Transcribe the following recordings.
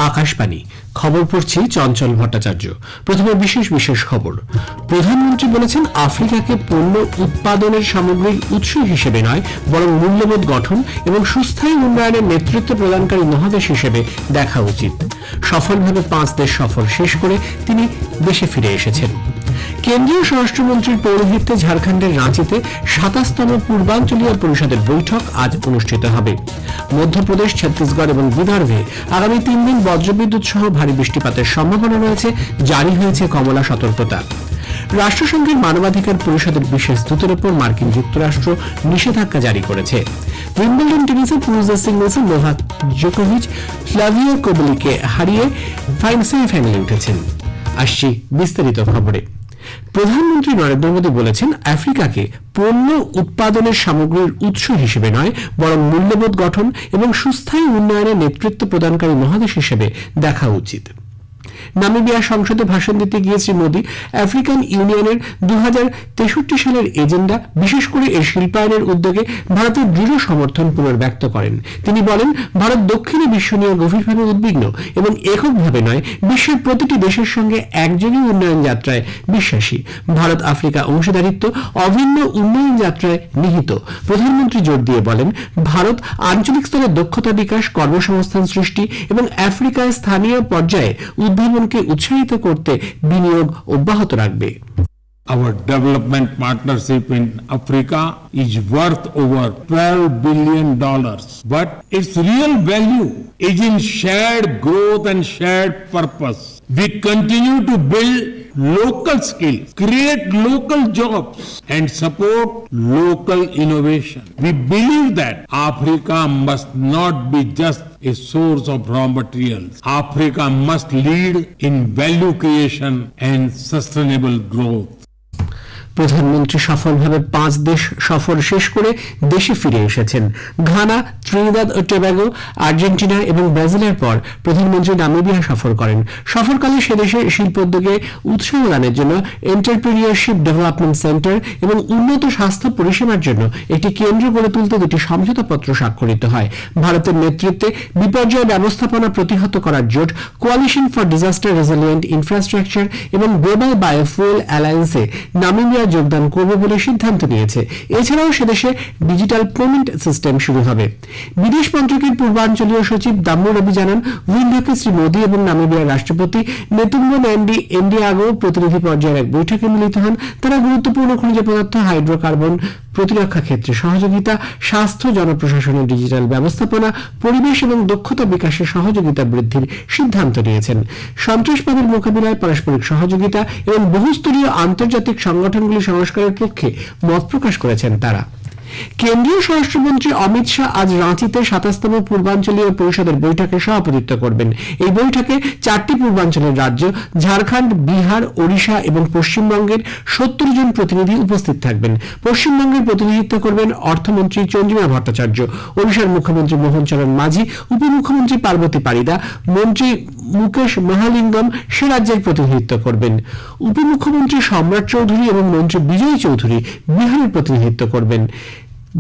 আকাশবাণী খবর পড়ছি চঞ্চল ভট্টাচার্য। প্রথমে বিশেষ খবর। প্রধানমন্ত্রী বলেছেন, আফ্রিকাকে পণ্য উৎপাদনের সামগ্রিক উৎস হিসেবে নয়, বরং মূল্যবোধ গঠন এবং সুস্থায়ী উন্নয়নের নেতৃত্ব প্রদানকারী মহাদেশ হিসেবে দেখা উচিত। সফলভাবে 5 দেশ সফর শেষ করে তিনি দেশে ফিরে এসেছেন। কেন্দ্রীয় স্বরাষ্ট্রমন্ত্রীর পৌরোহিত্যে ঝাড়খণ্ডের রাঁচিতে 27তম পূর্বাঞ্চলীয় পরিষদের বৈঠক আজ অনুষ্ঠিত হবে। মধ্যপ্রদেশ, ছত্তিশগড় এবং বিদর্ভে আগামী 3 দিন বজ্রবিদ্যুৎ সহ ভারী বৃষ্টিপাতের সম্ভাবনা রয়েছে। জারি হয়েছে কমলা সতর্কতা। রাষ্ট্রসংঘের মানবাধিকার পরিষদের বিশেষ দূতের উপর মার্কিন যুক্তরাষ্ট্র নিষেধাজ্ঞা জারি করেছে। উইম্বলডন টেনিসে পুরুষদের সিঙ্গলসে নোভাক জোকোভিচ ফ্লাভিও কোবলিকে হারিয়ে সেমিফাইনালে উঠেছেন। আসছি বিস্তারিত খবরে। প্রধানমন্ত্রী নরেন্দ্র মোদী বলেছেন, আফ্রিকাকে পণ্য উৎপাদনের সামগ্রীর উৎস হিসেবে নয়, বরং মূল্যবোধ গঠন এবং সুস্থায়ী উন্নয়নের নেতৃত্ব প্রদানকারী মহাদেশ হিসেবে দেখা উচিত। নামিবিয়া সংসদে ভাষণ দিতে গিয়ে শ্রী মোদী আফ্রিকান ইউনিয়নের 2063 সালের এজেন্ডা, বিশেষ করে এর শিল্পায়নের উদ্যোগে ভারতের দৃঢ় সমর্থন পুনর্ব্যক্ত করেন। তিনি বলেন, ভারত দক্ষিণে বিশ্ব নিয়ে গভীরভাবে উদ্বিগ্ন এবং এককভাবে নয়, বিশ্বের প্রতিটি দেশের সঙ্গে একযোগে উন্নয়ন যাত্রায় বিশ্বাসী। ভারত আফ্রিকা অংশীদারিত্ব অভিন্ন উন্নয়ন যাত্রায় নিহিত। প্রধানমন্ত্রী জোর দিয়ে বলেন, ভারত আঞ্চলিক স্তরে দক্ষতা বিকাশ, কর্মসংস্থান সৃষ্টি এবং আফ্রিকায় স্থানীয় পর্যায়ে উদ্ভাবনকে উৎসাহিত করতে বিনিয়োগ অব্যাহত রাখবে। Our development partnership in Africa is worth over $12 billion, but its real value is in shared growth and shared purpose. We continue to build local skills, create local jobs, and support local innovation. We believe that Africa must not be just a source of raw materials. Africa must lead in value creation and sustainable growth. প্রধানমন্ত্রী সফলভাবে 5 দেশ সফর শেষ করে দেশে ফিরে এসেছেন। Ghana, Trinidad ও Tobago, Argentina এবং ব্রাজিলের পর প্রধানমন্ত্রী নামিবিয়া সফর করেন। সফরকালে সে দেশে শিল্পোদ্যোগে উৎসাহ দানের জন্য এন্টারপ্রেনিয়রশিপ ডেভেলপমেন্ট সেন্টার এবং উন্নত স্বাস্থ্য পরিষেবার জন্য একটি কেন্দ্র গড়ে তুলতে 2টি সমঝোতাপত্র স্বাক্ষরিত হয়। ভারতের নেতৃত্বে বিপর্যয় ব্যবস্থাপনা প্রতিহত করার জোট coalition for disaster resilient infrastructure এবং গ্লোবাল বায়োফুয়েল অ্যালায়েন্সে নামিবিয়া যোগদান করবে বলে সিদ্ধান্ত নিয়েছে। এছাড়াও সেদেশে ডিজিটাল পেমেন্ট সিস্টেম শুরু হবে। বিদেশ মন্ত্রকের পূর্বাঞ্চলীয় সচিব দাম্মু রবি জানান, উইন্ডোকে শ্রী মোদী এবং নামিবিয়ার রাষ্ট্রপতি নেতুম্বো ন্যান্ডি এন্ডিয়াগো প্রতিনিধি পর্যায়ের এক বৈঠকে মিলিত হন। তারা গুরুত্বপূর্ণ খনিজ পদার্থ, হাইড্রোকার্বন, প্রতিরক্ষা ক্ষেত্রে সহযোগিতা, স্বাস্থ্য, জনপ্রশাসনের ডিজিটাল ব্যবস্থাপনা, পরিবেশ এবং দক্ষতা বিকাশে সহযোগিতা বৃদ্ধির সিদ্ধান্ত নিয়েছেন। সন্ত্রাসবাদের মোকাবিলায় পারস্পরিক সহযোগিতা এবং বহুস্তরীয় আন্তর্জাতিক সংগঠনগুলি সংস্কারের পক্ষে মত প্রকাশ করেছেন তারা। কেন্দ্রীয় স্বরাষ্ট্রমন্ত্রী অমিত শাহ আজ রাঁচিতে 27তম পূর্বাঞ্চলীয় পরিষদের বৈঠকে সভাপতিত্ব করবেন। এই বৈঠকে 4টি পূর্বাঞ্চলের রাজ্য ঝাড়খণ্ড, বিহার, ওড়িশা এবং পশ্চিমবঙ্গের 70 জন প্রতিনিধি উপস্থিত থাকবেন। পশ্চিমবঙ্গের প্রতিনিধিত্ব করবেন অর্থমন্ত্রী চন্দ্রিমা ভট্টাচার্য, ওড়িশার মুখ্যমন্ত্রী মোহন চরণ মাঝি, উপমুখ্যমন্ত্রী পার্বতী পারিদা, মন্ত্রী মুকেশ মহালিঙ্গম সে রাজ্যের প্রতিনিধিত্ব করবেন। উপমুখ্যমন্ত্রী সম্রাট চৌধুরী এবং মন্ত্রী বিজয় চৌধুরী বিহারের প্রতিনিধিত্ব করবেন।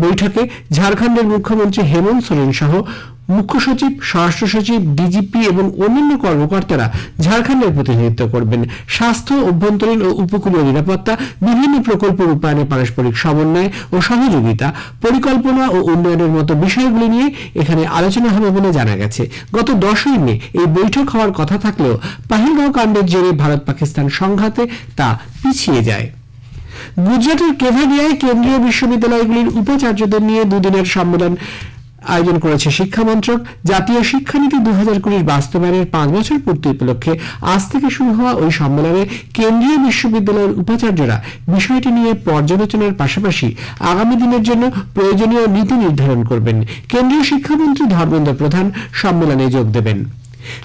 বৈঠকে ঝাড়খণ্ডের মুখ্যমন্ত্রী হেমন্ত সোরেন সহ মুখ্য সচিব, স্বরাষ্ট্র সচিব, ডিজিপি এবং অন্যান্য কর্মকর্তারা ঝাড়খণ্ডের প্রতিনিধিত্ব করবেন। স্বাস্থ্য, অভ্যন্তরীণ ও উপকূলীয় নিরাপত্তা, বিভিন্ন প্রকল্প রূপায়ণে পারস্পরিক সমন্বয় ও সহযোগিতা, পরিকল্পনা ও উন্নয়নের মতো বিষয়গুলি নিয়ে এখানে আলোচনা হবে বলে জানা গেছে। গত 10ই মে এই বৈঠক হওয়ার কথা থাকলেও পাহেলগাঁও কাণ্ডের জেরে ভারত পাকিস্তান সংঘাতে তা পিছিয়ে যায়। গুজরাটের কেভাডিয়ায় কেন্দ্রীয় বিশ্ববিদ্যালয়গুলির উপাচার্যদের নিয়ে 2 দিনের সম্মেলন আয়োজন করেছে শিক্ষা মন্ত্রক। জাতীয় শিক্ষানীতি 2020 বাস্তবায়নের 5 বছর পূর্তি উপলক্ষে আজ থেকে শুরু হওয়া ওই সম্মেলনে কেন্দ্রীয় বিশ্ববিদ্যালয়ের উপাচার্যরা বিষয়টি নিয়ে পর্যালোচনার পাশাপাশি আগামী দিনের জন্য প্রয়োজনীয় নীতি নির্ধারণ করবেন। কেন্দ্রীয় শিক্ষামন্ত্রী ধর্মেন্দ্র প্রধান সম্মেলনে যোগ দেবেন।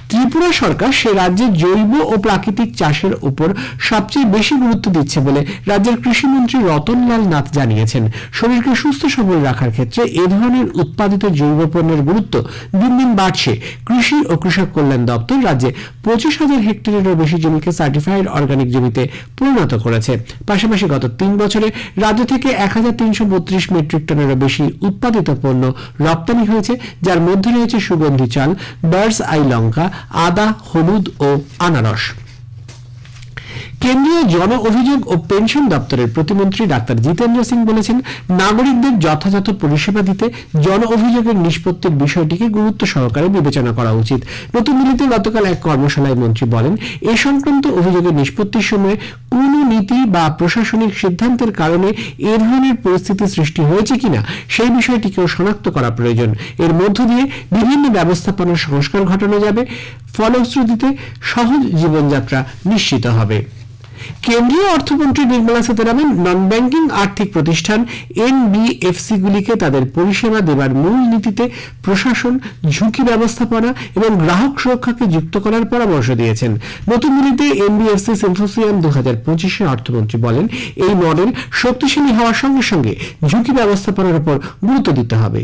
ত্রিপুরা সরকার সে রাজ্যে জৈব ও প্রাকৃতিক চাষের উপর সবচেয়ে বেশি গুরুত্ব দিচ্ছে বলে রাজ্যের কৃষিমন্ত্রী রতনলাল নাথ জানিয়েছেন। শরীরকে সুস্থ সবল রাখার ক্ষেত্রে এ ধরনের উৎপাদিত জৈব পণ্যের গুরুত্ব দিন দিন বাড়ছে। কৃষি ও কৃষক কল্যাণ দপ্তর রাজ্যে 25,000 হেক্টরেরও বেশি জমিকে সার্টিফাইড অর্গানিক জমিতে পরিণত করেছে। পাশাপাশি গত 3 বছরে রাজ্য থেকে 1332 মেট্রিক টনেরও বেশি উৎপাদিত পণ্য রপ্তানি হয়েছে, যার মধ্যে রয়েছে সুগন্ধি চাল, বার্ডস আই লং লঙ্কা, আদা, হলুদ ও আনারস। কেন্দ্রীয় জন অভিযোগ ও পেনশন দপ্তরের প্রতিমন্ত্রী ডাক্তার জিতেন্দ্র সিং বলেছেন, নাগরিকদের যথাযথ পরিষেবা দিতে জন অভিযোগের নিষ্পত্তির বিষয়টিকে গুরুত্ব সহকারে বিবেচনা করা উচিত। নতুন দিল্লিতে গতকাল এক কর্মশালায় মন্ত্রী বলেন, এ সংক্রান্ত অভিযোগের নিষ্পত্তির সময় কোন নীতি বা প্রশাসনিক সিদ্ধান্তের কারণে এ ধরনের পরিস্থিতি সৃষ্টি হয়েছে কিনা সেই বিষয়টিকেও শনাক্ত করা প্রয়োজন। এর মধ্য দিয়ে বিভিন্ন ব্যবস্থাপনার সংস্কার ঘটানো যাবে, ফলশ্রুতিতে সহজ জীবনযাত্রা নিশ্চিত হবে। কেন্দ্রীয় অর্থমন্ত্রী নির্মলা সীতারামন নন ব্যাংকিং আর্থিক প্রতিষ্ঠান এনবিএফসি গুলিকে তাদের পরিষেবা দেবার মূল নীতিতে প্রশাসন, ঝুঁকি ব্যবস্থাপনা এবং গ্রাহক সুরক্ষাকে যুক্ত করার পরামর্শ দিয়েছেন। নতুন দিল্লিতে এনবিএফসি সিম্পোসিয়াম 2025-এ অর্থমন্ত্রী বলেন, এই মডেল শক্তিশালী হওয়ার সঙ্গে সঙ্গে ঝুঁকি ব্যবস্থাপনার উপর গুরুত্ব দিতে হবে।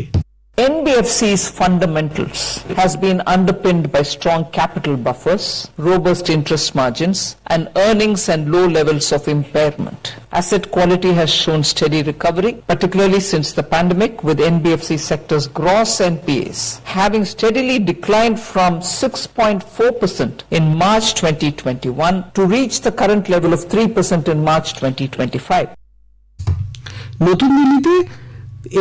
NBFC's fundamentals has been underpinned by strong capital buffers, robust interest margins, and earnings and low levels of impairment. Asset quality has shown steady recovery, particularly since the pandemic, with NBFC sector's gross NPAs having steadily declined from 6.4% in March 2021 to reach the current level of 3% in March 2025. নতুন দিল্লিতে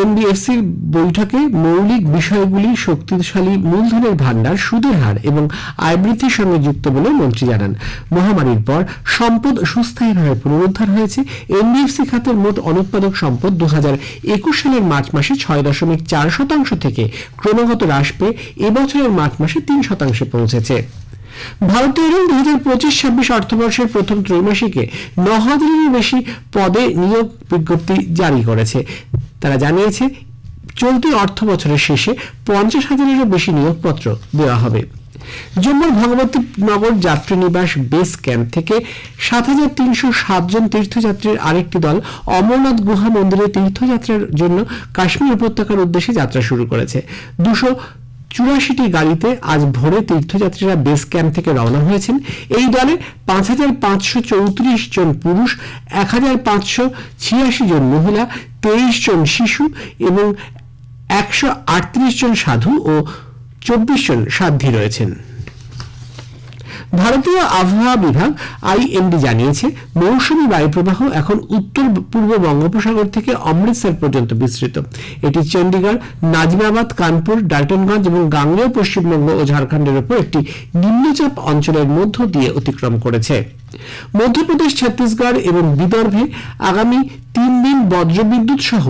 এনবিএফসির বৈঠকে মৌলিক বিষয়গুলি শক্তিশালী মূলধনের ভান্ডার, সুদের হার এবং আয় বৃদ্ধির সঙ্গে যুক্ত বলে মন্ত্রী জানান। মহামারীর পর সম্পদ সুস্থায়ীভাবে পুনরুদ্ধার হয়েছে। এনবিএফসি খাতের মোট অনুৎপাদক সম্পদ 2021 সালের মার্চ মাসে 6.4% থেকে ক্রমাগত হ্রাস পেয়ে এবছরের মার্চ মাসে 3% পৌঁছেছে। ভারতীয় রেল 2025-26 অর্থবর্ষের প্রথম ত্রৈমাসিকে 9,000-এরও বেশি পদে নিয়োগ বিজ্ঞপ্তি জারি করেছে। তারা জানিয়েছে, চলতি অর্থ বছরের শেষে 50,000-এরও বেশি নিয়োগপত্র দেওয়া হবে। জম্মুর ভগবতী নগর যাত্রী নিবাস বেস ক্যাম্প থেকে 7,307 জন তীর্থযাত্রীর আরেকটি দল অমরনাথ গুহা মন্দিরে তীর্থযাত্রার জন্য কাশ্মীর উপত্যকার উদ্দেশ্যে যাত্রা শুরু করেছে। 284টি গাড়িতে আজ ভোরে তীর্থযাত্রীরা বেস ক্যাম্প থেকে রওনা হয়েছেন। এই দলে 5,534 জন পুরুষ, 1,586 জন মহিলা, 23 জন শিশু এবং 138 জন সাধু ও 24 জন সাধ্বী রয়েছেন। ভারতীয় আবহাওয়া বিভাগ আইএমডি জানিয়েছে, মৌসুমী বায়ুপ্রবাহ এখন উত্তর পূর্ব বঙ্গোপসাগর থেকে অমৃতসর পর্যন্ত বিস্তৃত। এটি চণ্ডীগড়, নাজিমাবাদ, কানপুর, ডাল্টনগঞ্জ এবং গাঙ্গেয় পশ্চিমবঙ্গ ও ঝাড়খণ্ডের উপর একটি নিম্নচাপ অঞ্চলের মধ্য দিয়ে অতিক্রম করেছে। মধ্যপ্রদেশ, ছত্তিশগড় এবং বিদর্ভে আগামী 3 দিন বজ্রবিদ্যুৎ সহ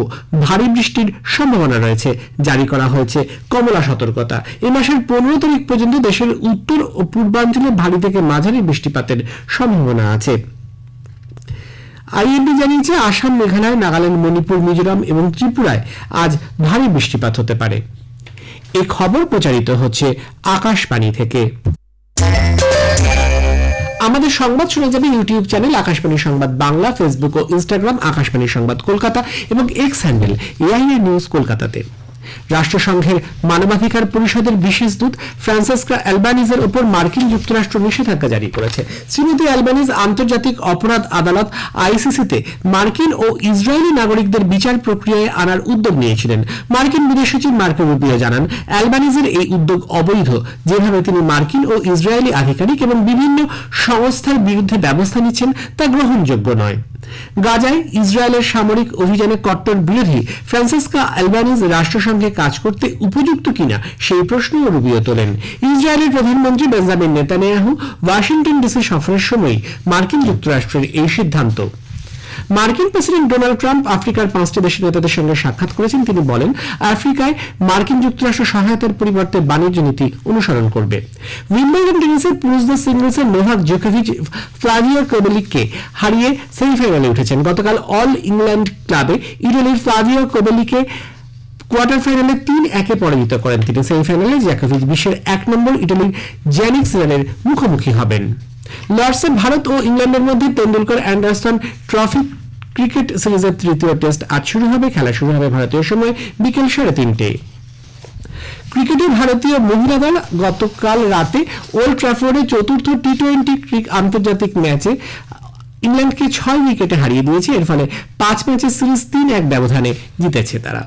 ভারী বৃষ্টির সম্ভাবনা রয়েছে। জারি করা হয়েছে কমলা সতর্কতা। এই মাসের 15 তারিখ পর্যন্ত দেশের উত্তর ও পূর্বাঞ্চলে ভারী থেকে মাঝারি বৃষ্টিপাতের সম্ভাবনা আছে। আইএমডি জানিয়েছে, আসাম, মেঘালয়, নাগাল্যান্ড, মণিপুর, মিজোরাম এবং ত্রিপুরায় আজ ভারী বৃষ্টিপাত হতে পারে। এই খবর প্রচারিত হচ্ছে আকাশবাণী থেকে। আমাদের সংবাদ শোনা যাবে ইউটিউব চ্যানেল আকাশবাণী সংবাদ বাংলা, ফেসবুক ও ইনস্টাগ্রাম আকাশবাণী সংবাদ কলকাতা এবং এক্স হ্যান্ডেল এআইআর নিউজ কলকাতাতে। রাষ্ট্রসংঘের মানবাধিকার পরিষদের বিশেষ দূত ফ্রান্সেসকা অ্যালবানিজের উপর মার্কিন যুক্তরাষ্ট্র নিষেধাজ্ঞা জারি করেছে। শ্রীমতী অ্যালবানিজ আন্তর্জাতিক অপরাধ আদালত আইসিসিতে মার্কিন ও ইসরায়েলি নাগরিকদের বিচার প্রক্রিয়ায় আনার উদ্যোগ নিয়েছিলেন। মার্কিন বিদেশ সচিব মার্কো রুবিও জানান, অ্যালবানিজের এই উদ্যোগ অবৈধ। যেভাবে তিনি মার্কিন ও ইসরায়েলি আধিকারিক এবং বিভিন্ন সংস্থার বিরুদ্ধে ব্যবস্থা নিচ্ছেন তা গ্রহণযোগ্য নয়। গাজায় ইসরায়েলের সামরিক অভিযানে কট্টর বিরোধী ফ্রান্সেসকা অ্যালবানিজ রাষ্ট্রসংঘে কাজ করতে উপযুক্ত কিনা সেই প্রশ্নও রুবিও তোলেন। ইসরায়েলের প্রধানমন্ত্রী বেঞ্জামিন নেতানিয়াহু ওয়াশিংটন ডিসি সফরের সময় মার্কিন যুক্তরাষ্ট্রের এই সিদ্ধান্ত। মার্কিন প্রেসিডেন্ট ডোনাল্ড ট্রাম্প আফ্রিকার 5টি দেশের নেতাদের সঙ্গে সাক্ষাৎ করেছেন। তিনি বলেন, আফ্রিকায় মার্কিন যুক্তরাষ্ট্র সহায়তার পরিবর্তে বাণিজ্য নীতি অনুসরণ করবে। উইম্বলডন টেনিসের পুরুষদের সিঙ্গলসে নোভাক জোকোভিচ ফ্লাভিও কোবেলিককে হারিয়ে সেমিফাইনালে উঠেছেন। গতকাল অল ইংল্যান্ড ক্লাবে ইটালির ফ্লাভিও কোবেলিকে কোয়ার্টার ফাইনালে 3-1 পরাজিত করেন তিনি। সেমিফাইনালে জোকোভিচ বিশ্বের 1 নম্বর ইটালির জ্যানিক সিনারের মুখোমুখি হবেন। লর্ডসে ভারত ও ইংল্যান্ডের মধ্যে তেন্ডুলকর অ্যান্ডারসন ট্রফি ক্রিকেট সিরিজের তৃতীয় টেস্ট আজ শুরু হবে। খেলা শুরু হবে ভারতীয় সময় বিকেল 3:30। ক্রিকেটে ভারতীয় মহিলা দল গতকাল রাতে ওল্ড ট্র্যাফোর্ডে চতুর্থ টি20 আন্তর্জাতিক ম্যাচে ইংল্যান্ডকে 6 উইকেটে হারিয়ে দিয়েছে। এর ফলে 5 ম্যাচের সিরিজ 3-1 ব্যবধানে জিতেছে তারা।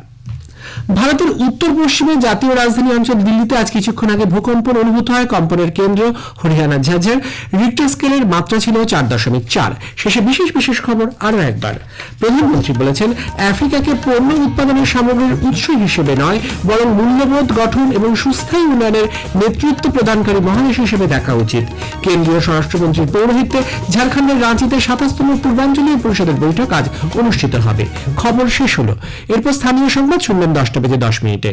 ভারতের উত্তর পশ্চিমে জাতীয় রাজধানী অঞ্চল দিল্লিতে আজ কিছুক্ষণ আগে ভূকম্পন অনুভূত হয়। কম্পনের কেন্দ্র হরিয়ানা ঝাঝর। রিক্টার স্কেলের মাত্রা ছিল 4.4। শেষে বিশেষ খবর আরো একবার। প্রধানমন্ত্রী বলেছেন, আফ্রিকাকে পণ্য উৎপাদনের সামগ্রীর উৎস হিসেবে নয়, বরং মূল্যবোধ গঠন এবং সুস্থায়ী উন্নয়নের নেতৃত্ব প্রদানকারী মহাদেশ হিসেবে দেখা উচিত। কেন্দ্রীয় স্বরাষ্ট্রমন্ত্রীর পৌরোহিত্যে ঝাড়খণ্ডের রাঁচিতে 27তম পূর্বাঞ্চলীয় পরিষদের বৈঠক আজ অনুষ্ঠিত হবে। খবর শেষ হলো। এরপর স্থানীয় সংবাদ শুনবেন 10টা বেজে 10 মিনিটে।